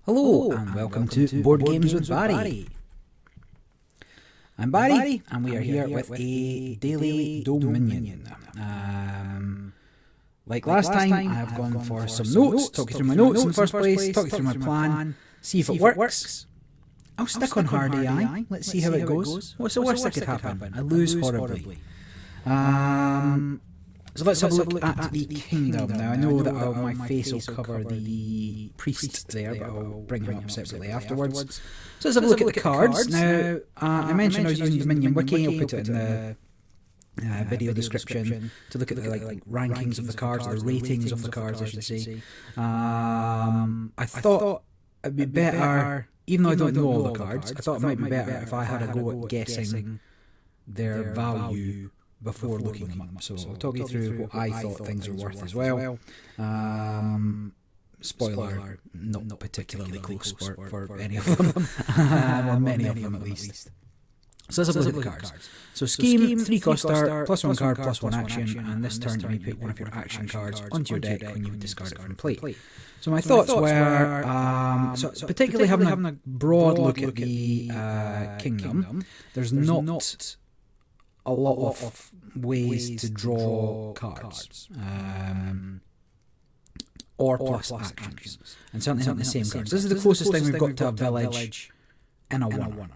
Hello and welcome to Board Games with Barry. I'm Barry and we are here with a Daily Dominion. Like last time, I have gone for some notes, talk you through my notes in the first place, talk you through my plan, see if it works. I'll stick on hard AI, let's see how it goes. What's the worst that could happen? I lose horribly. So let's have a look at the Kingdom. Now I know that my face will cover the priest there, but I'll bring him up separately afterwards. So let's have a look at the cards. Now I mentioned I was using Dominion Wiki. I'll put it in the video description to look at the like rankings of the cards, or the ratings of the cards I should say. I thought it'd be better, even though I don't know all the cards, I thought it might be better if I had a go at guessing their value before looking them up. So I'll talk you through what I thought things were worth as well. Spoiler, not particularly close for any of them, or many of them at least. So let's have a look at the cards. So Scheme, 3 cost start, +1 card, +1 action, and this turn you may put one of your action cards onto your deck when you discard it from play. So my thoughts were, so particularly having a broad look at the Kingdom, there's not a lot of ways to draw cards, or plus actions, and certainly not the same cards. This is the closest thing we've got to a village in a one-er.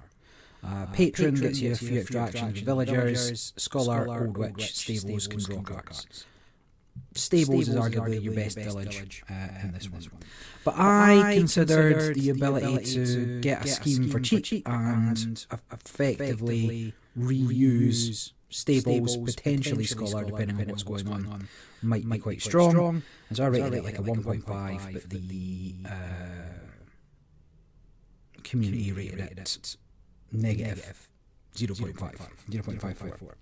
Patron gets you a few extra actions with villagers. Scholar, Old Witch, Stables can draw cards. Stables is arguably your best village in this one. But I considered the ability to get a scheme for cheap and effectively reuse Stables, potentially Scholar, depending on what's going on, might be quite strong. And so I rated it like a 1.5, but the community rated it negative 0.54.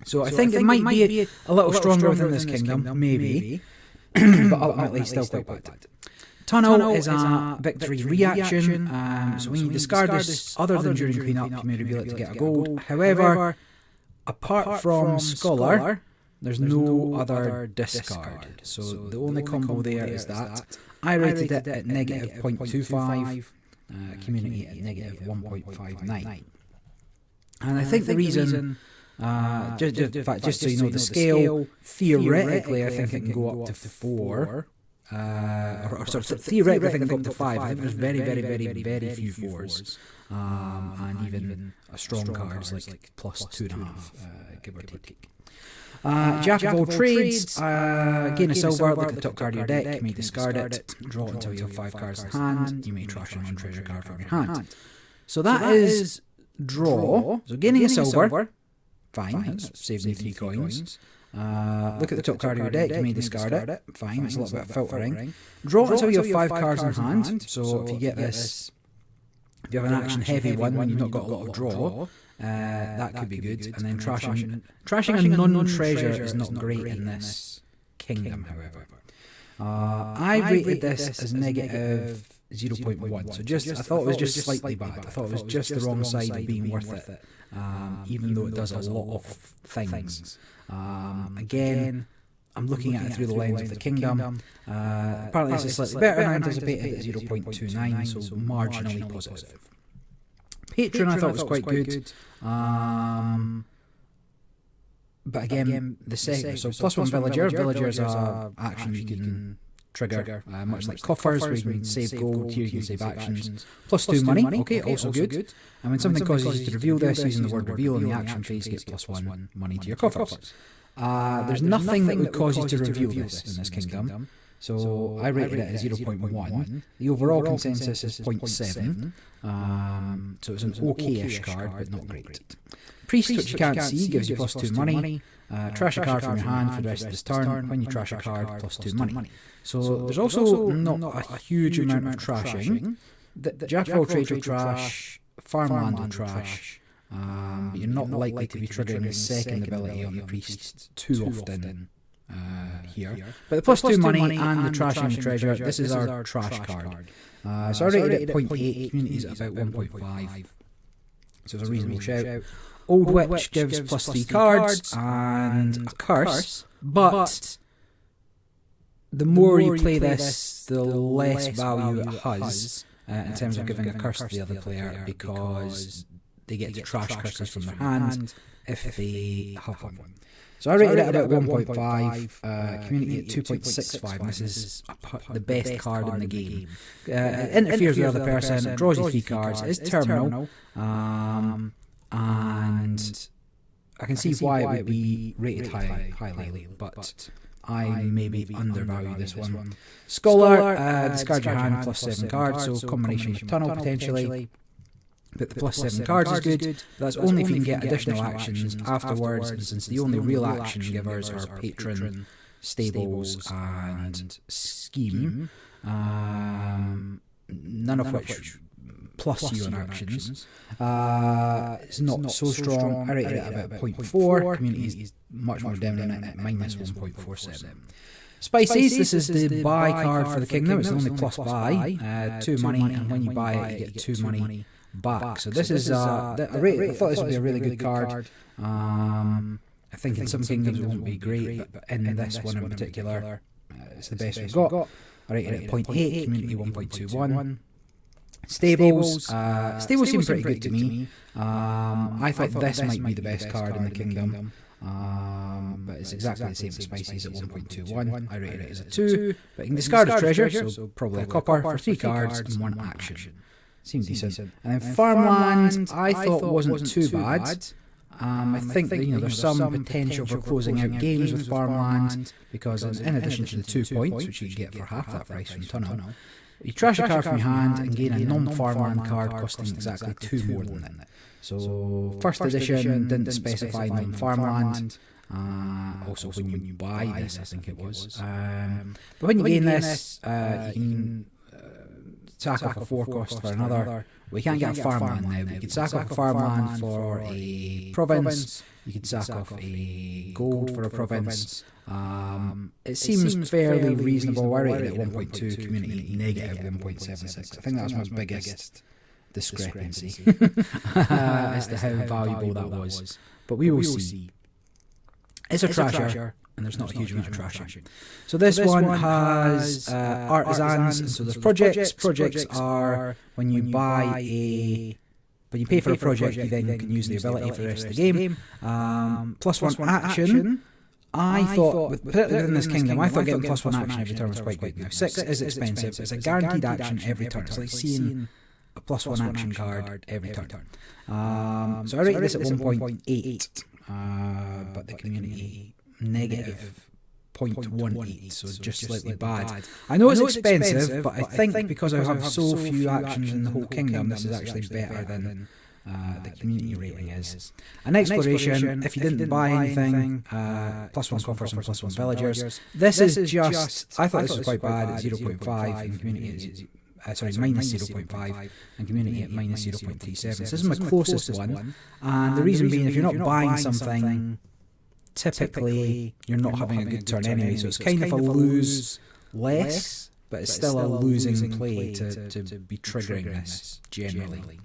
So I think it might be a little stronger within this Kingdom, maybe, but ultimately still quite bad. Tunnel is a victory reaction, so when you discard this, other than during clean-up, you may reveal it to get a gold. However, apart from Scholar, there's no other discard, so the only combo there is that. I rated it at negative 0.25, community at negative 1.59. And I think the reason, just so you know the scale, theoretically I think it can go up to 4. Theoretically I think it can go up to 5. I think there's very few 4s. And even a strong cards like plus 2.5, give or take. Jack of all trades, gain a silver, look at the top card of your deck, you may discard it, draw it until you have 5 cards in hand, you may trash an treasure card from your hand. So that is draw, so gaining a silver, fine, that's saving me 3 coins. Look at the top card of your deck, you may discard it, fine, it's a little bit of filtering. Draw it until you have 5 cards in hand, so if you get this, if you have an action heavy one when you've not got a lot of draw, that could be good. And then trashing a non-treasure is not great in this Kingdom, however. I rated this as negative 0.1, so I thought it was just slightly bad. I thought it was just the wrong side of being worth it, even though it does a lot of things. Again, I'm looking at it through the lens of the Kingdom. Apparently this is slightly better than I anticipated at 0.29, so marginally positive. Patron I thought was quite good. But again, the second, so +1 villager. Villagers are action you can trigger, much like coffers where you can save gold, here you can save actions. +2 money, okay, also good. And when something causes you to reveal this, using the word reveal in the action phase, get +1 money to your coffers. There's nothing that would cause you to reveal this in this Kingdom, so I rated it at 0.1. The overall consensus is 0.7, so it's an okay-ish card, but not great. Priest, which you can't see, gives you +2 money. Trash a card from your hand for the rest of this turn. When you trash a card, +2 money. So there's also not a huge amount of trashing. The Jack of all trades will trash, Farmland will trash, but you're not likely to be triggering the second ability on the priest too often here. But the +2 money and the trashing the treasure, this is our trash card. So I rated it at 0.8, community is about 1.5, so it's a reasonable shout. Old Witch gives +3 cards and a curse, but the more you play this, the less value it has in terms of giving a curse to the other player, because they get to trash curses from their hand if they have one. So I rated it about 1.5, community at 2.65. This is the best card in the game. It interferes with the other person, it draws you 3 cards, it is terminal, and I can see why it would be rated highly, but I maybe undervalue this one. Scholar, discard your hand, +7 cards, so combination with Tunnel potentially. But the +7 cards is good, but that's only if you can get additional actions afterwards, and since the only real action givers are Patron, Stables and Scheme, none of which plus you on actions, it's not so strong. I rated it about 0.4, community is much more dominant at -1.47. Spices, this is the buy card for the Kingdom, it's the only plus buy, 2 money, and when you buy it you get 2 money back. So this is I thought this would be a really good card. I think in some kingdoms it won't be great, but in this one in particular, it's the best we've got. I rated it at 0.8, community 1.21. Stables, Stables seem pretty good to me. I thought this might be the best card in the kingdom, but it's exactly the same as Spices at 1.21. I rated it as a 2, but you can discard a treasure, so probably a copper, for 3 cards and 1 action. Seems decent. And then Farmland, I thought wasn't too bad. I think that there's some potential for closing out games with Farmland, because in addition to the 2 points, which you get for half that price from Tunnel, you trash a card from your hand and gain a non-Farmland card costing exactly 2 more than that. So first edition didn't specify non-Farmland. Also when you buy this, I think it was. But when you gain this, you can sack off a 4 cost for another. We can't get a farmland now, but you could sack off a farmland for a province, you could sack off a gold for a province. It seems fairly reasonable. I rated it at 1.2, community negative 1.76. I think that was my biggest discrepancy as to how valuable that was. But we will see. It's a trasher, and there's not a huge amount of trashing. So this one has artisans, and so there's projects. Projects are when you buy when you pay for a project, you then can use the ability for the rest of the game. +1 action. I thought, particularly in this kingdom, I thought getting +1 action every turn was quite good. Now 6 is expensive, it's a guaranteed action every turn. It's like seeing a +1 action card every turn. So I rated this at 1.8, but the community negative 0.18, so just slightly bad. I know it's expensive, but I think because I have so few actions in the whole kingdom, this is actually better than the community rating is. An exploration, if you didn't buy anything, +1 coffers and +1 villagers. This is just, I thought this was quite bad at 0.5, and community is -0.5, and community at -0.37. So this is my closest one, and the reason being, if you're not buying something, typically you're not having a good turn anyway, so it's kind of a lose less, but it's still a losing play to be triggering this generally.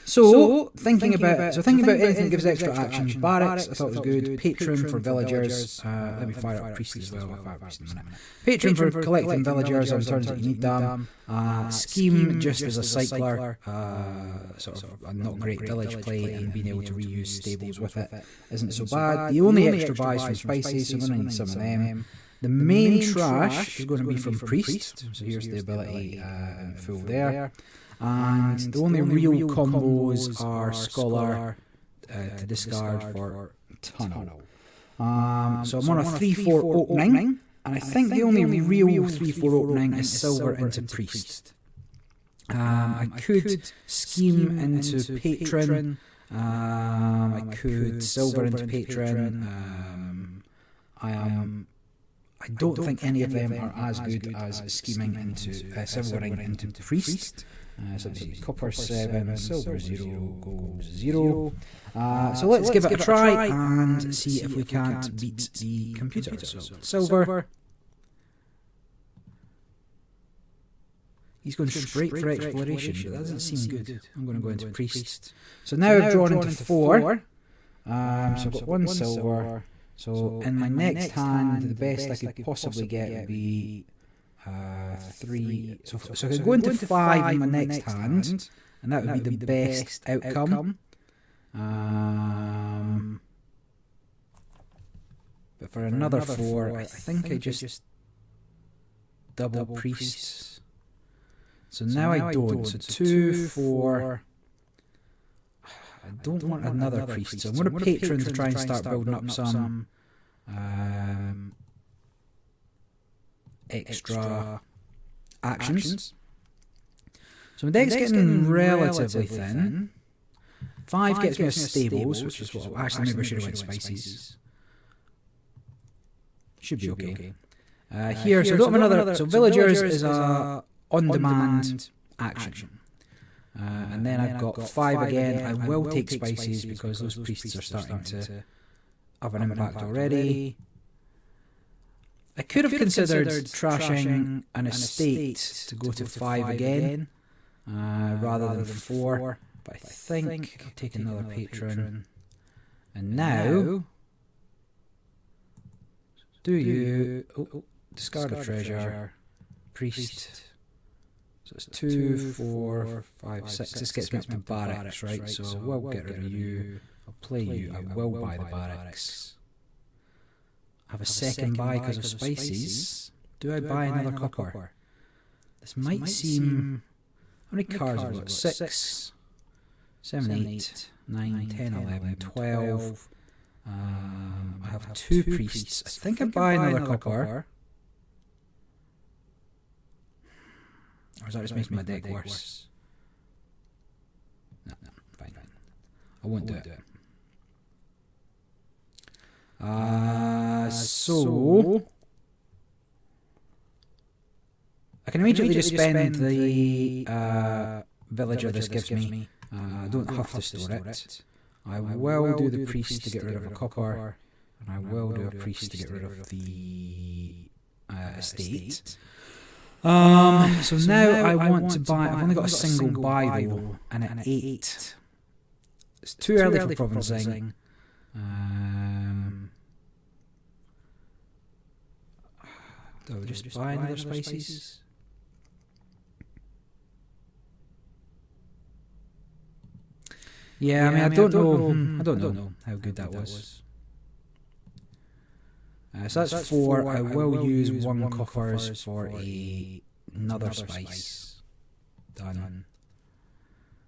So thinking about anything that gives extra action. Barracks I thought was good. Patron for villagers. Let me fire up priest as well. I'll fire up priest in a minute. Patron for collecting villagers on turns that you need them. Scheme just as a cycler, sort of a not great village play, and being able to reuse stables with it isn't so bad. The only extra buys from Spices, so I'm going to need some of them. The main trash is going to be from priest, so here's the ability in full there. And the only real combos are Scholar to discard for Tunnel. So I'm on a 3-4 opening, and I think the only real 3-4 opening is Silver into Priest. I could Scheme into Patron, I could Silver into Patron. I don't think any of them are as good as scheming into silvering into priest. So it's copper 7, silver 0, gold 0. So let's give it a try and see if we can't beat the computer. So silver. He's going straight for exploration, but that doesn't seem good. I'm going to go into priest. So now I've drawn into 4. So I've got 1 silver. So in my next hand, the best I could possibly get would be 3. So I could go into 5 in my next hand, and that would be the best outcome. But for another 4, I think I just double priest. So now I don't. So 2, 4. I don't want another priest. So I'm going to patron to try and start building up some extra actions. So my deck's getting relatively thin. 5 gets me a stables, which is what actually maybe I should have went spices. Should be okay. Here, so I don't have another. So villagers is a on-demand action. And then I've got 5 again. I will take spices because those priests are starting to have an impact already. I could have considered trashing an estate to go to 5 again, rather than 4. But I think I'll take another patron. And now, do you discard a treasure, priest. So it's 2, 4, 5, 6. This gets me up to barracks, right? So I will get rid of you. I'll play you. I will buy the barracks. I have a second buy because of spices. Do I buy another copper? This might seem... How many cards have I got? 6, 7, 8, 9, 10, 11, 12. I have 2 priests. I think I buy another copper. Or is that just making my deck worse? No, fine. I won't do it. So I can immediately just spend the villager this gives me. I don't have to store it. I will do the priest to get rid of a copper, and I will do a priest to get rid of the estate. So now I want to buy. I've only got a single buy though, and at 8, it's too early for provincing. Do I just buy another spices? Yeah, I mean, I don't know. I don't know how good that was. So that's 4. I will use 1 coffers for another spice. Done.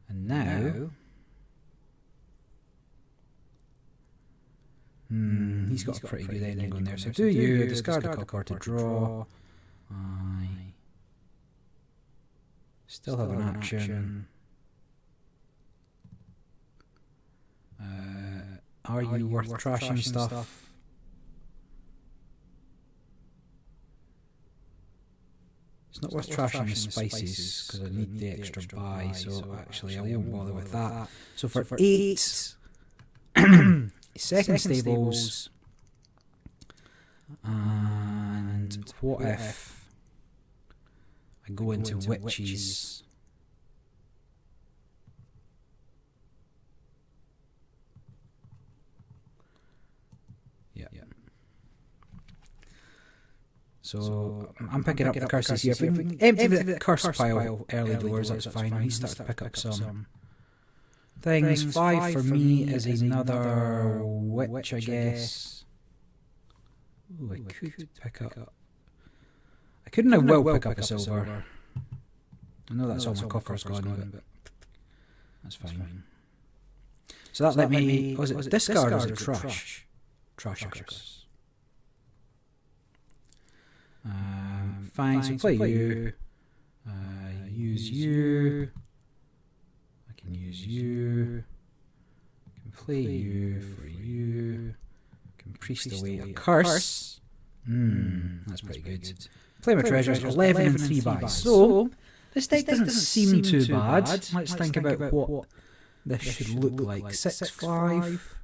And now... he's got a pretty good ending on there. So do you discard a copper to draw. I still have an action. Are you worth trashing stuff? It's not worth trashing the spices because I need the extra buy, so actually I won't bother with that. So for 8, second stables, and what if I go into witches? Yeah. So I'm picking up the curses here. Empty the curse pile early doors, that's fine. He starts to pick up some things. 5 for me is another witch, I guess. Ooh, I could pick up... I couldn't, I will pick up a silver. I know that's all my coffer's gone, but that's fine. So that let me... Was it discard or was it trash? Trash a curse. Fine, so play you. Use you. I can use you. I can play you for you. I can priest away a curse. That's pretty good. Play my treasures, 11 and 3 buys. So, this deck doesn't seem too bad. Let's think about what this should look like. 6, 5.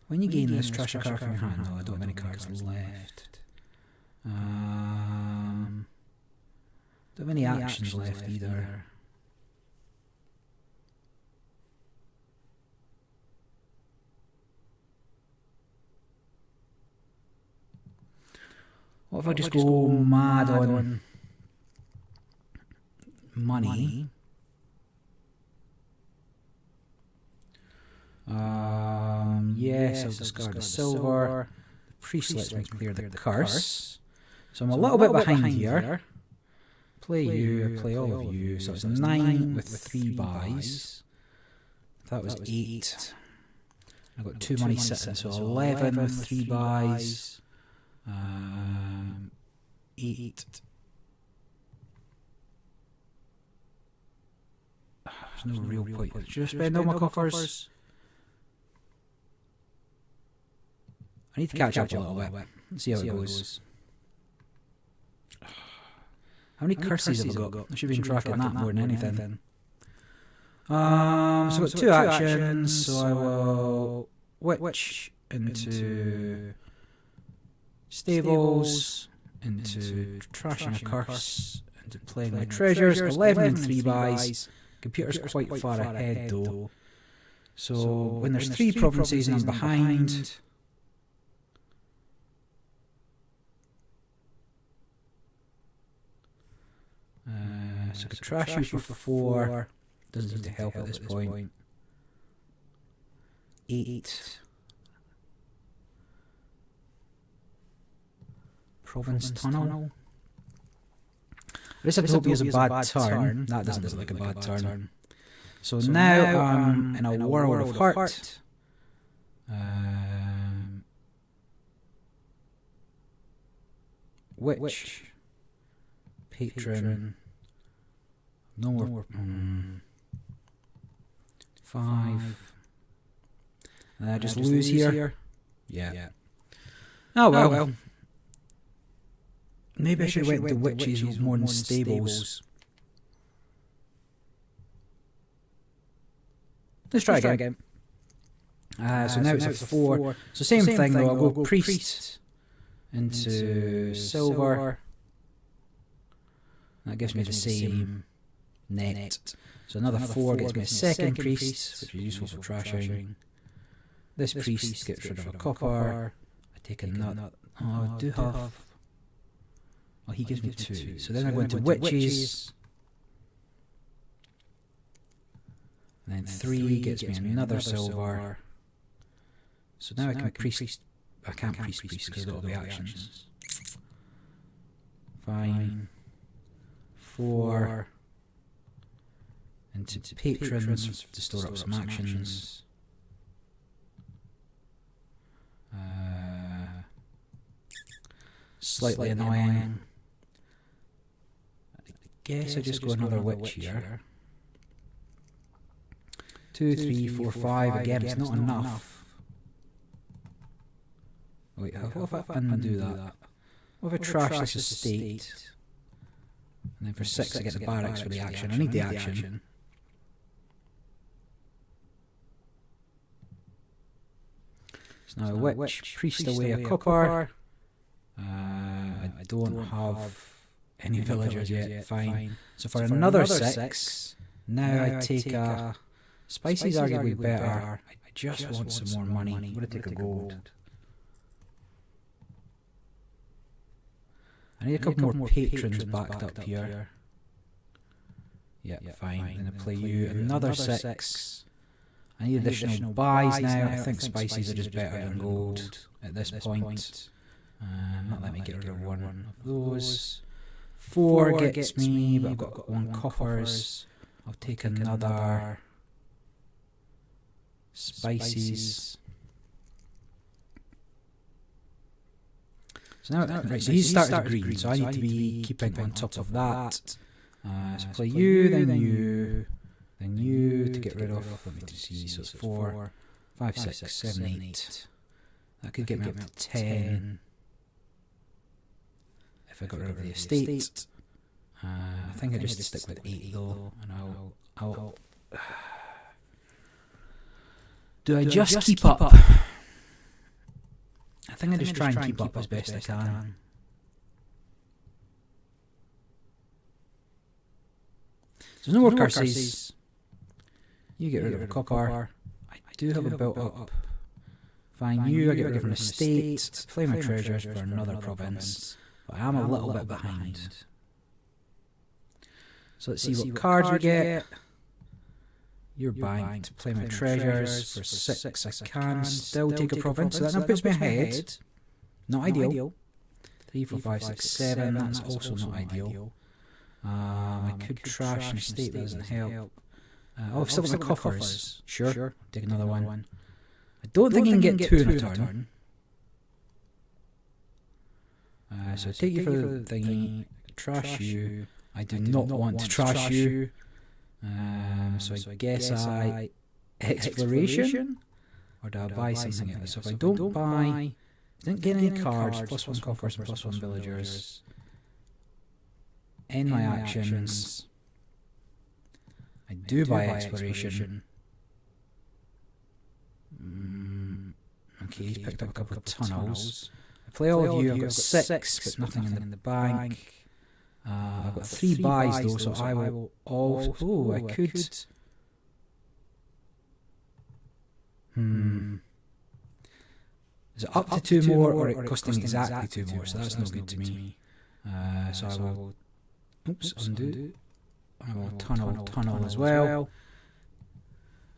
When you gain this, trash a card from your hand. No, I don't have any cards left. Don't have any actions left either. What if I just go mad on money? Yes, I'll discard the silver. The priest lets me clear the curse. So I'm a little bit behind here. Play you, play all of you. So it's 9 with 3 buys. That was 8. I've got 2 money sitting, so 11 with 3 buys. 8. There's no real point. Should I spend all my coffers? I need to catch up a little bit. Let's see how it goes. How many curses have I got? I should be tracking that more than anything. So I've got 2 actions, so I will witch into stables, into trashing a curse, into playing my treasures. 11 and 3 buys. Computer's quite far ahead though. So when there's 3 provinces and I'm behind, so I could trash you for 4. Doesn't seem to help at this point. 8. Province Tunnel. This I hope is a bad turn. That doesn't look like a bad turn. So now I'm in a world of hurt. Witch. Patron. No more. 5. And I just lose here. Yeah. Oh well. Maybe I should have went to witches more than stables. Let's try again. So now it's a 4. So same thing though, I'll go priest into silver. That gives me the same net. So another 4 gets me a second priest, which is useful for trashing. This priest gets rid of a copper. I take a nut. Oh, I do have... Oh, he gives me 2. So then I go into witches. And then 3 gets me another silver. So now I can priest... I can't priest because I've got all the actions. Fine. 4... into patrons to store up some actions. Slightly annoying. I guess I just go another witch here. 2, 3, 4, 5. Again, it's not enough. Wait, what if I undo that? What if I trash this estate? And then for 6 I get the barracks for the action. I need the action. So now a witch, priest away a copper. I don't have any villagers yet. Fine. So for another 6, now I take a... Spicy's arguably better. I just want some more money. I'm going to take a gold. I need a couple more patrons backed up here. Yeah, fine. Then I play you another 6. I need additional buys now. I think spices are just better than gold at this point. Not let me get rid of one of those. 4 gets me, but I've got 1 coppers. I'll take another spices. So now, right, so he's started green, so I need to be keeping on top of that. So play you, then you to get rid of. Let me see. So it's 4, 5, 6, 7, 8. That could get me up to 10 if I got rid of the estate. I think I just stick with 8 though, and I'll. Do I just keep up? I think I just try and keep up as best I can. So no more curses. You get rid of a copper. I do have a built up. Fine, you, I get rid of an estate. Play my treasures for another province. but I am a little bit behind. So let's see what cards we get. You're banked. Plymouth Treasures for 6. I can still take a province, so that now puts me ahead. Not ideal. 3, 4, 5, 6, 7. That's also not ideal. I could trash an estate, that doesn't help. Oh, I've still got my coffers. Sure. Take another one. I don't think you can get 2 in a turn. So take you for the thingy. Trash you. I do not want to trash you. So I guess I exploration, or do I buy something else? So if I don't buy, didn't get any cards, +1 coffers and +1 villagers. In my actions, I do buy exploration. Okay, he's picked up a couple of tunnels. I play all of you. I've got 6, but nothing in the bank. I've got 3 buys though, so I will also... Oh, I could... Is it up to 2 more, or it costing exactly 2 more? So that's no good to me. So I will... Oops, undo. I will tunnel as well.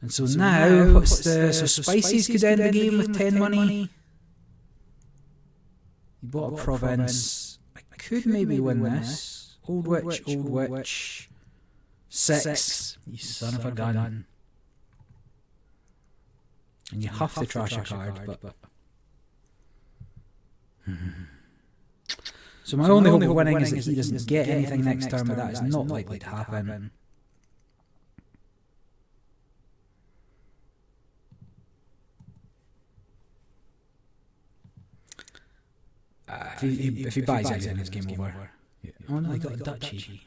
And so now, what's the... So Spices could end the game with 10 money. You bought a province. I could maybe win this. Old Witch. 6. You son of a gun. And you have to trash a card, but... So my only hope of winning is that he doesn't get anything next turn, but that is not likely to happen. If he buys anything, it's game over. Yeah. Oh no, he got a duchy.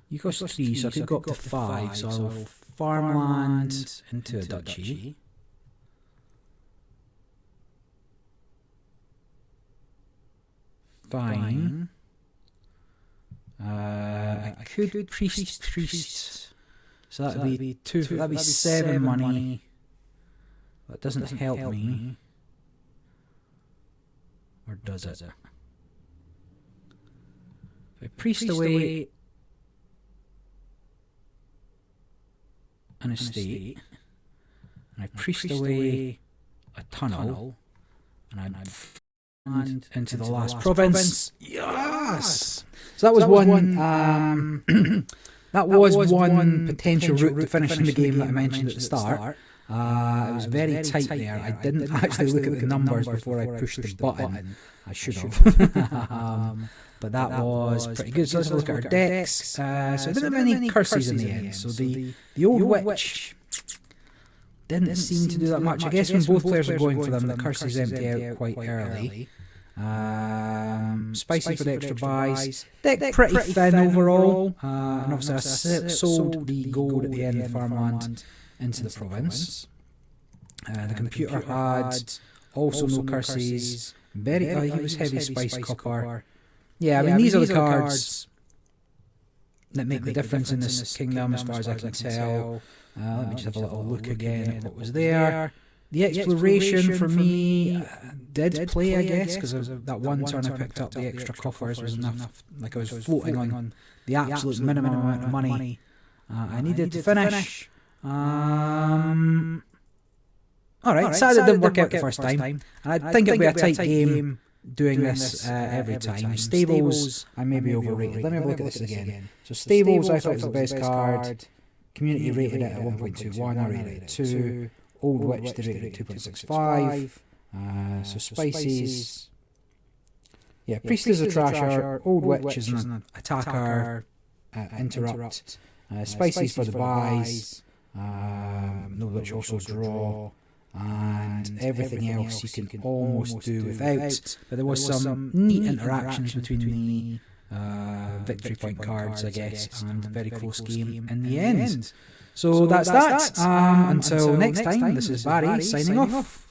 You cost 3, so I could go up to 5, so I'll farmland into a duchy. Fine. I could priest. So that would be 2. That would be 7 money. That doesn't help me. Or does it? If I priest away an estate, and I priest away a tunnel, and I'd into the last province. Yes! So that was one. That was one potential route to finishing the game that I mentioned at the start. It was very tight there. I didn't actually look at the numbers before I pushed the button. I should have. But that was pretty good. So let's look at our decks. So I didn't have any curses in the end. So the old witch didn't seem to do that much. I guess when both players were going for them, the curses empty out quite early. Spicy for the extra buys. Deck pretty thin overall. And obviously I sold the gold at the end of the farmland into the province. The computer had also no curses. He was heavy spice copper. Yeah, I mean these are the cards that make the difference in this kingdom as far as I can tell. Let me just have a little look again at what was there. The exploration for me did play, I guess, because that one turn I picked up the extra coffers was enough. Like I was floating on the absolute minimum amount of money I needed to finish. Alright, sad it didn't work out the first time. And I think it'll be a tight game doing this every time. Stables, I may be overrated. Let me have a look at this again. So Stables, I thought was the best card. Community rated it at 1.21, I rated it at 2. Old Witch, they rated it at 2.65. So Spices. Yeah, Priest is a trasher. Old Witch is an attacker. Interrupt. Spices for the buys. Old Witch also draw. And everything else you can almost do without. But there was some neat interactions between the victory point cards, I guess, and a very close game in the end. So that's that. Until next time, this is Barry signing off.